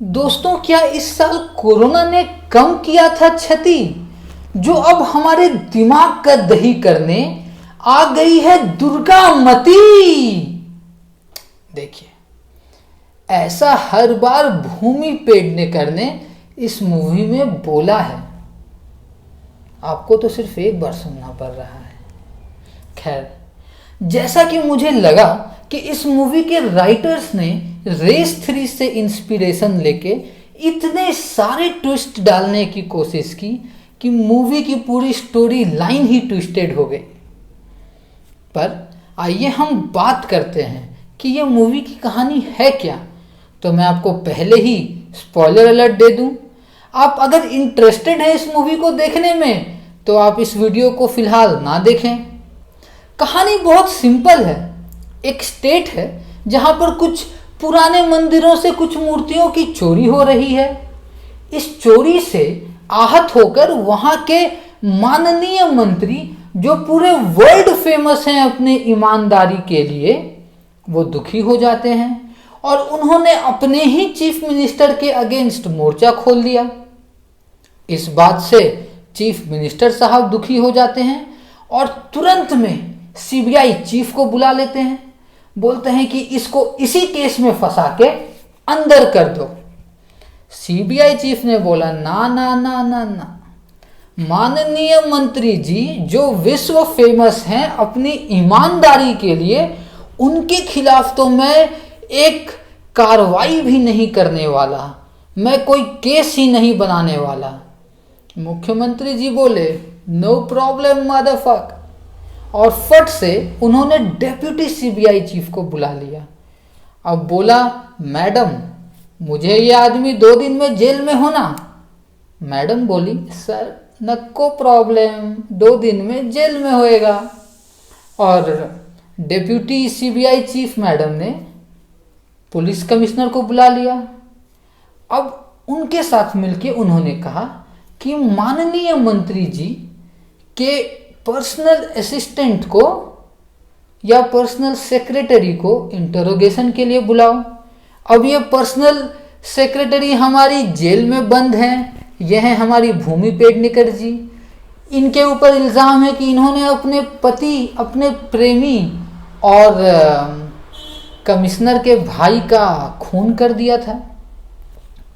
दोस्तों, क्या इस साल कोरोना ने कम किया था क्षति जो अब हमारे दिमाग का दही करने आ गई है दुर्गा मती। देखिए, ऐसा हर बार भूमि पेडनेकर ने इस मूवी में बोला है। आपको तो सिर्फ एक बार सुनना पड़ रहा है। खैर, जैसा कि मुझे लगा कि इस मूवी के राइटर्स ने रेस 3 से इंस्पिरेशन लेके इतने सारे ट्विस्ट डालने की कोशिश की कि मूवी की पूरी स्टोरी लाइन ही ट्विस्टेड हो गई। पर आइए हम बात करते हैं कि ये मूवी की कहानी है क्या। तो मैं आपको पहले ही स्पॉइलर अलर्ट दे दूं। आप अगर इंटरेस्टेड हैं इस मूवी को देखने में तो आप इस वीडियो को फिलहाल ना देखें। कहानी बहुत सिंपल है। एक स्टेट है जहां पर कुछ पुराने मंदिरों से कुछ मूर्तियों की चोरी हो रही है। इस चोरी से आहत होकर वहां के माननीय मंत्री, जो पूरे वर्ल्ड फेमस हैं अपने ईमानदारी के लिए, वो दुखी हो जाते हैं और उन्होंने अपने ही चीफ मिनिस्टर के अगेंस्ट मोर्चा खोल दिया। इस बात से चीफ मिनिस्टर साहब दुखी हो जाते हैं और तुरंत में सीबीआई चीफ को बुला लेते हैं। बोलते हैं कि इसको इसी केस में फंसा के अंदर कर दो। सीबीआई चीफ ने बोला ना ना ना ना ना, माननीय मंत्री जी जो विश्व फेमस हैं अपनी ईमानदारी के लिए, उनके खिलाफ तो मैं एक कार्रवाई भी नहीं करने वाला, मैं कोई केस ही नहीं बनाने वाला। मुख्यमंत्री जी बोले नो प्रॉब्लम मदरफक, और फट से उन्होंने डेप्यूटी सीबीआई चीफ को बुला लिया। अब बोला, मैडम मुझे ये आदमी 2 दिन में जेल में होना। मैडम बोली, सर नको प्रॉब्लम, 2 दिन में जेल में होएगा। और डेप्यूटी सीबीआई चीफ मैडम ने पुलिस कमिश्नर को बुला लिया। अब उनके साथ मिलके उन्होंने कहा कि माननीय मंत्री जी के पर्सनल असिस्टेंट को या पर्सनल सेक्रेटरी को इंटरोगेशन के लिए बुलाओ। अब ये पर्सनल सेक्रेटरी हमारी जेल में बंद हैं। यह है हमारी भूमि पेडनेकर जी। इनके ऊपर इल्ज़ाम है कि इन्होंने अपने पति, अपने प्रेमी और कमिश्नर के भाई का खून कर दिया था।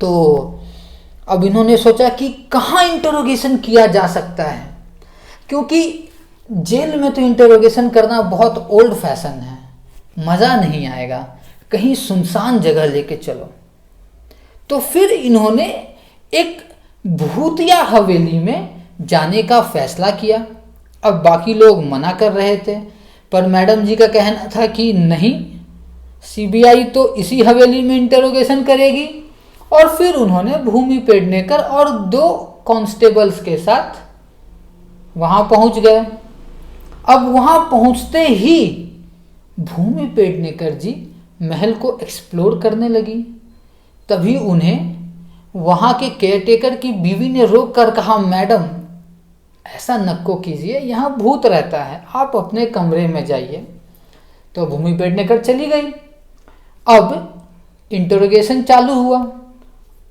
तो अब इन्होंने सोचा कि कहाँ इंटरोगेशन किया जा सकता है, क्योंकि जेल में तो इंटरोगेशन करना बहुत ओल्ड फैशन है, मज़ा नहीं आएगा, कहीं सुनसान जगह लेके चलो। तो फिर इन्होंने एक भूतिया हवेली में जाने का फैसला किया। अब बाकी लोग मना कर रहे थे, पर मैडम जी का कहना था कि नहीं, सीबीआई तो इसी हवेली में इंटरोगेशन करेगी। और फिर उन्होंने भूमि पेडनेकर और 2 कांस्टेबल्स के साथ वहां पहुंच गए। अब वहां पहुंचते ही भूमि पेडनेकर जी महल को एक्सप्लोर करने लगी। तभी उन्हें वहां के केयरटेकर की बीवी ने रोक कर कहा, मैडम ऐसा नको कीजिए, यहाँ भूत रहता है, आप अपने कमरे में जाइए। तो भूमि पेडनेकर चली गई। अब इंटरोगेशन चालू हुआ।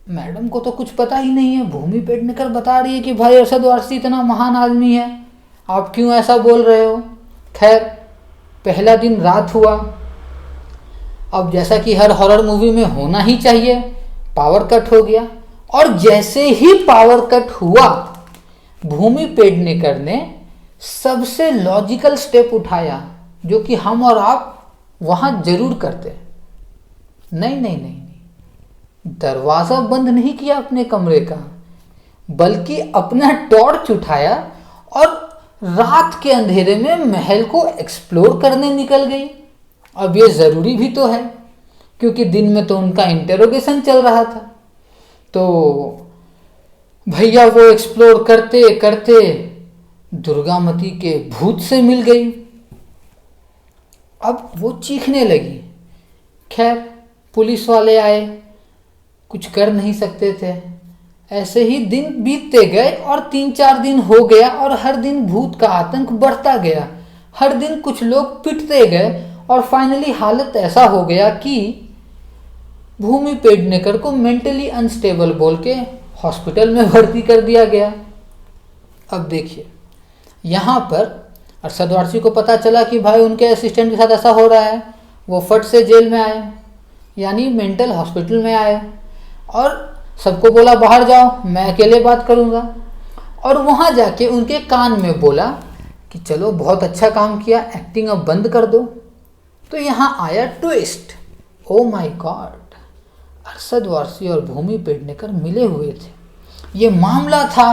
मैडम को तो कुछ पता ही नहीं है। भूमि पेडनेकर बता रही है कि भाई अरशद वारसी इतना महान आदमी है, आप क्यों ऐसा बोल रहे हो। खैर, पहला दिन रात हुआ। अब जैसा कि हर हॉरर मूवी में होना ही चाहिए, पावर कट हो गया। और जैसे ही पावर कट हुआ, भूमि पेडनेकर ने सबसे लॉजिकल स्टेप उठाया जो कि हम और आप वहां जरूर करते। नहीं नहीं नहीं, दरवाजा बंद नहीं किया अपने कमरे का, बल्कि अपना टॉर्च उठाया और रात के अंधेरे में महल को एक्सप्लोर करने निकल गई। अब ये ज़रूरी भी तो है, क्योंकि दिन में तो उनका इंटरोगेशन चल रहा था। तो भैया वो एक्सप्लोर करते करते दुर्गामती के भूत से मिल गई। अब वो चीखने लगी। खैर, पुलिस वाले आए, कुछ कर नहीं सकते थे। ऐसे ही दिन बीतते गए और 3-4 दिन हो गया और हर दिन भूत का आतंक बढ़ता गया। हर दिन कुछ लोग पिटते गए और फाइनली हालत ऐसा हो गया कि भूमि पेडनेकर को मेंटली अनस्टेबल बोल के हॉस्पिटल में भर्ती कर दिया गया। अब देखिए, यहाँ पर अरशद वारसी को पता चला कि भाई उनके असिस्टेंट के साथ ऐसा हो रहा है। वो फट से जेल में आए, यानी मेंटल हॉस्पिटल में आए, और सबको बोला बाहर जाओ, मैं अकेले बात करूँगा। और वहाँ जाके उनके कान में बोला कि चलो बहुत अच्छा काम किया, एक्टिंग अब बंद कर दो। तो यहाँ आया twist. Oh my God, Arshad Warsi और भूमि पेडनेकर मिले हुए थे। ये मामला था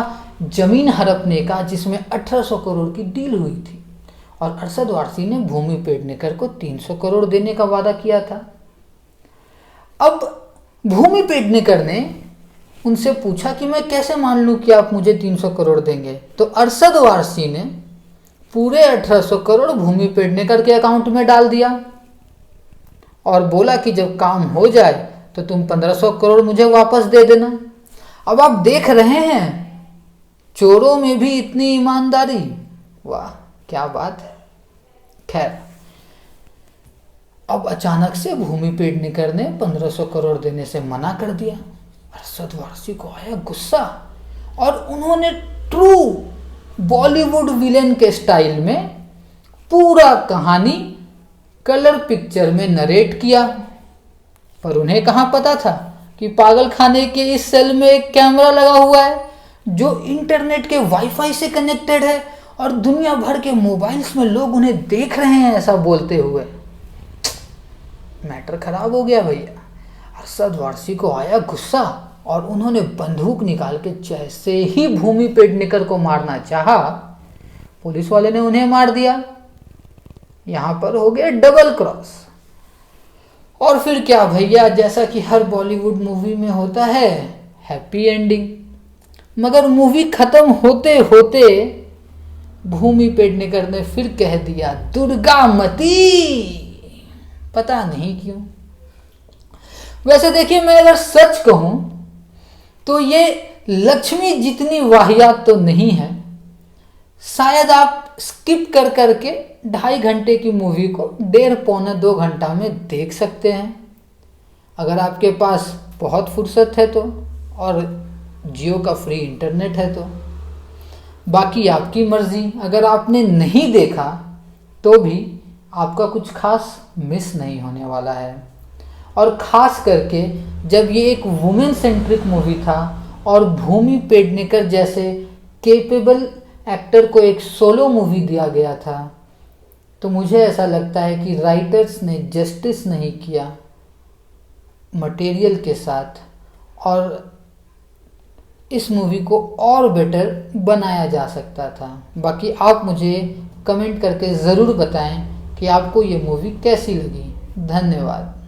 जमीन हड़पने का, जिसमें 1800 करोड़ की डील हुई थी, और अरशद वारसी ने भूमि पेडनेकर को 300 करोड़ देने का वादा किया था। अब भूमि पेडनेकर ने उनसे पूछा कि मैं कैसे मान लूं कि आप मुझे 300 करोड़ देंगे। तो अरशद वारसी ने पूरे 1800 करोड़ भूमि पेडनेकर के अकाउंट में डाल दिया और बोला कि जब काम हो जाए तो तुम 1500 करोड़ मुझे वापस दे देना। अब आप देख रहे हैं, चोरों में भी इतनी ईमानदारी, वाह क्या बात है। खैर, अब अचानक से भूमि पेडनेकर ने 1500 करोड़ देने से मना कर दिया। अरशद वारसी को आया गुस्सा, और उन्होंने ट्रू बॉलीवुड विलेन के स्टाइल में पूरा कहानी कलर पिक्चर में नरेट किया। पर उन्हें कहाँ पता था कि पागल खाने के इस सेल में एक कैमरा लगा हुआ है जो इंटरनेट के वाईफाई से कनेक्टेड है, और दुनिया भर के मोबाइल्स में लोग उन्हें देख रहे हैं ऐसा बोलते हुए। मैटर खराब हो गया भैया। अरशद वारसी को आया गुस्सा, और उन्होंने बंदूक निकाल के जैसे ही भूमि पेडनेकर को मारना चाहा, पुलिस वाले ने उन्हें मार दिया। यहां पर हो गया डबल क्रॉस। और फिर क्या भैया, जैसा कि हर बॉलीवुड मूवी में होता है, हैप्पी एंडिंग। मगर मूवी खत्म होते होते भूमि पेडनेकर ने फिर कह दिया दुर्गा मती, पता नहीं क्यों। वैसे देखिए, मैं अगर सच कहूं तो ये लक्ष्मी जितनी वाहियात तो नहीं है। शायद आप स्किप कर करके 2.5 घंटे की मूवी को 1.5-2 घंटा में देख सकते हैं, अगर आपके पास बहुत फुर्सत है तो, और जियो का फ्री इंटरनेट है तो। बाकी आपकी मर्जी। अगर आपने नहीं देखा तो भी आपका कुछ खास मिस नहीं होने वाला है। और ख़ास करके जब ये एक वुमेन सेंट्रिक मूवी था और भूमि पेडनेकर जैसे केपेबल एक्टर को एक सोलो मूवी दिया गया था, तो मुझे ऐसा लगता है कि राइटर्स ने जस्टिस नहीं किया मटेरियल के साथ, और इस मूवी को और बेटर बनाया जा सकता था। बाकी आप मुझे कमेंट करके ज़रूर बताएं कि आपको ये मूवी कैसी लगी। धन्यवाद।